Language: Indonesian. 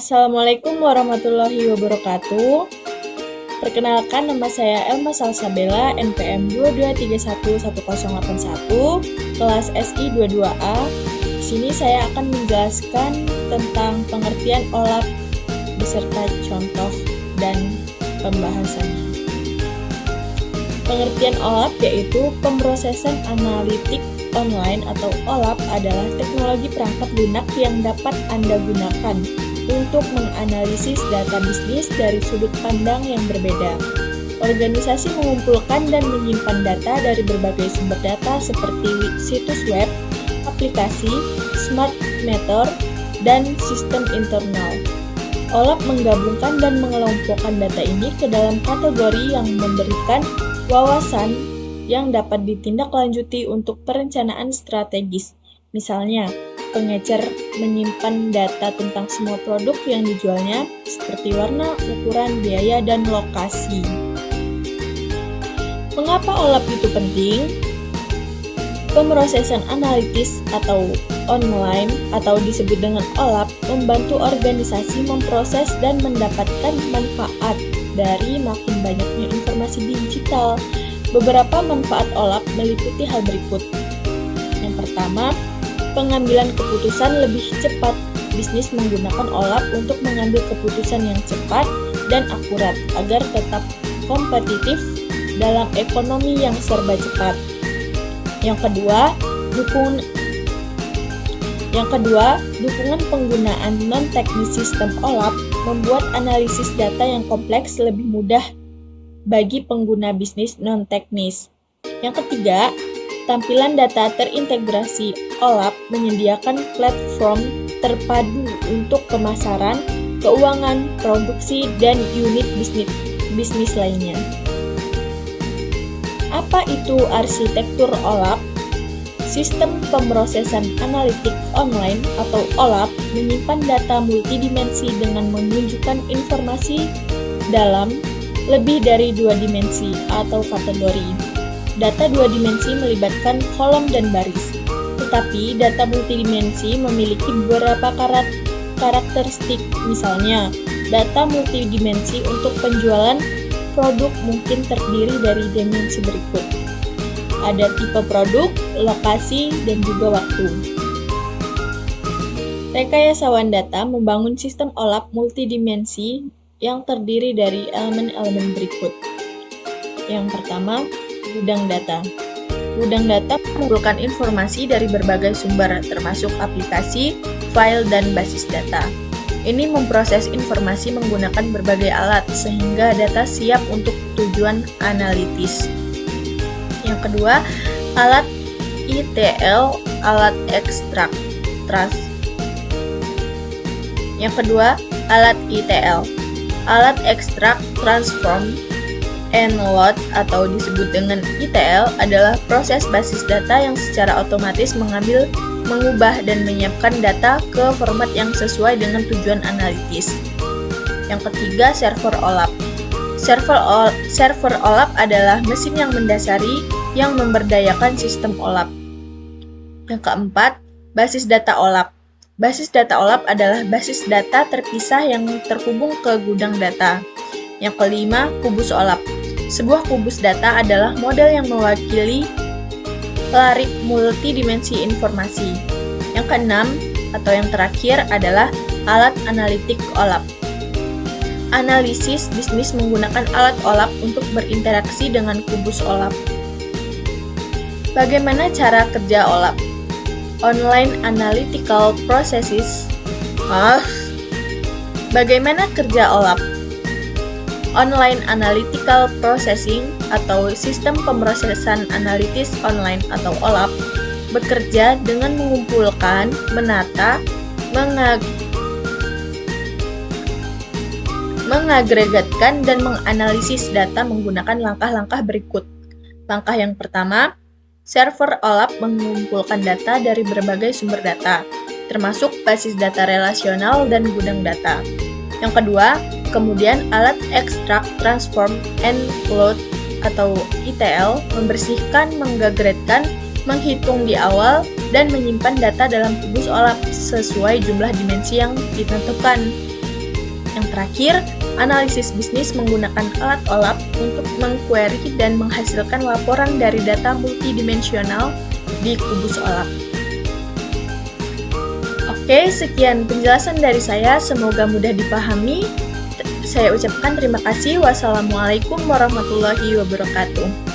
Assalamualaikum warahmatullahi wabarakatuh. Perkenalkan, nama saya Elma Salsabella, NPM 22311081, kelas SI 22A. Di sini saya akan menjelaskan tentang pengertian OLAP beserta contoh dan pembahasannya. Pengertian OLAP yaitu pemrosesan analitik online atau OLAP adalah teknologi perangkat lunak yang dapat Anda gunakan untuk menganalisis data bisnis dari sudut pandang yang berbeda. Organisasi mengumpulkan dan menyimpan data dari berbagai sumber data seperti situs web, aplikasi, smart meter, dan sistem internal. OLAP menggabungkan dan mengelompokkan data ini ke dalam kategori yang memberikan wawasan yang dapat ditindaklanjuti untuk perencanaan strategis. Misalnya, pengecer menyimpan data tentang semua produk yang dijualnya, seperti warna, ukuran, biaya, dan lokasi. Mengapa OLAP itu penting? Pemrosesan analitis atau online atau disebut dengan OLAP membantu organisasi memproses dan mendapatkan manfaat dari makin banyaknya informasi digital. Beberapa manfaat OLAP meliputi hal berikut. Yang pertama, pengambilan keputusan lebih cepat. Bisnis menggunakan OLAP untuk mengambil keputusan yang cepat dan akurat agar tetap kompetitif dalam ekonomi yang serba cepat. Yang kedua, dukungan penggunaan non-teknis sistem OLAP membuat analisis data yang kompleks lebih mudah bagi pengguna bisnis non-teknis. Yang ketiga, tampilan data terintegrasi OLAP menyediakan platform terpadu untuk pemasaran, keuangan, produksi, dan unit bisnis lainnya. Apa itu arsitektur OLAP? Sistem pemrosesan analitik online atau OLAP menyimpan data multidimensi dengan menunjukkan informasi dalam lebih dari dua dimensi atau kategori. Data dua dimensi melibatkan kolom dan baris, tetapi data multidimensi memiliki beberapa karakteristik. Misalnya, data multidimensi untuk penjualan produk mungkin terdiri dari dimensi berikut. Ada tipe produk, lokasi, dan juga waktu. Rekayasaan data membangun sistem OLAP multidimensi yang terdiri dari elemen-elemen berikut. Yang pertama, gudang data. Gudang data mengumpulkan informasi dari berbagai sumber, termasuk aplikasi, file, dan basis data. Ini memproses informasi menggunakan berbagai alat, sehingga data siap untuk tujuan analitis. Yang kedua, alat ETL, alat ekstrak, alat ekstrak, transform, and load atau disebut dengan ETL adalah proses basis data yang secara otomatis mengambil, mengubah, dan menyiapkan data ke format yang sesuai dengan tujuan analitis. Yang ketiga, server OLAP. Server OLAP adalah mesin yang mendasari yang memberdayakan sistem OLAP. Yang keempat, basis data OLAP. Basis data OLAP adalah basis data terpisah yang terhubung ke gudang data. Yang kelima, kubus OLAP. Sebuah kubus data adalah model yang mewakili larik multidimensi informasi. Yang keenam, atau yang terakhir adalah alat analitik OLAP. Analisis bisnis menggunakan alat OLAP untuk berinteraksi dengan kubus OLAP. Bagaimana cara kerja OLAP? Online Analytical Processes. Bagaimana kerja OLAP? Online Analytical Processing atau Sistem Pemrosesan Analitis Online atau OLAP bekerja dengan mengumpulkan, menata, mengagregatkan, dan menganalisis data menggunakan langkah-langkah berikut. Langkah yang pertama, server OLAP mengumpulkan data dari berbagai sumber data, termasuk basis data relasional dan gudang data. Yang kedua, kemudian alat ekstrak, transform, and load atau ETL membersihkan, mengagregatkan, menghitung di awal, dan menyimpan data dalam kubus OLAP sesuai jumlah dimensi yang ditentukan. Yang terakhir, analisis bisnis menggunakan alat OLAP untuk mengquery dan menghasilkan laporan dari data multidimensional di kubus OLAP. Oke, sekian penjelasan dari saya, semoga mudah dipahami. Saya ucapkan terima kasih. Wassalamualaikum warahmatullahi wabarakatuh.